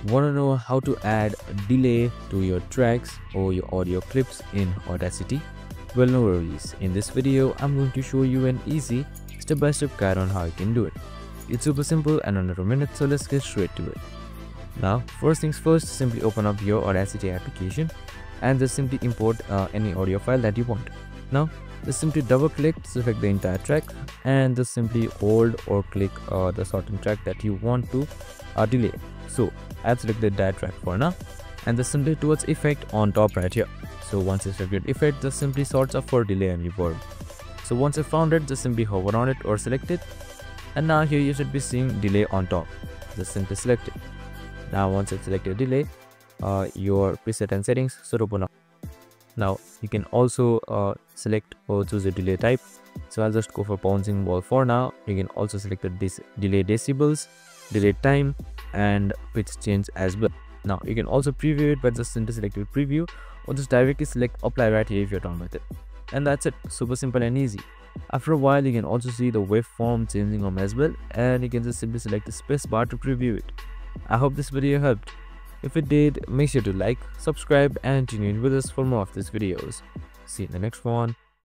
Want to know how to add delay to your tracks or your audio clips in Audacity? Well, no worries. In this video, I'm going to show you an easy step-by-step guide on how you can do it. It's super simple and under a minute, so let's get straight to it. Now, first things first, simply open up your Audacity application and just simply import any audio file that you want. Now, just simply double click to select the entire track and just simply hold or click the certain track that you want to delay. So I've selected that track for now and just simply towards effect on top right here. So once you select effect, just simply search up for delay and reverb. So once you found it, just simply hover on it or select it, and now here you should be seeing delay on top. Just simply select it. Now once you select your delay, your preset and settings should open up. Now you can also select or choose a delay type. So I'll just go for bouncing ball for now. You can also select this delay decibels, delay time, and pitch change as well. Now you can also preview it by just simply selecting preview or just directly select apply right here if you're done with it. And that's it, super simple and easy. After a while you can also see the waveform changing on as well, and you can just simply select the space bar to preview it. I hope this video helped. If it did, make sure to like, subscribe and tune in with us for more of these videos. See you in the next one.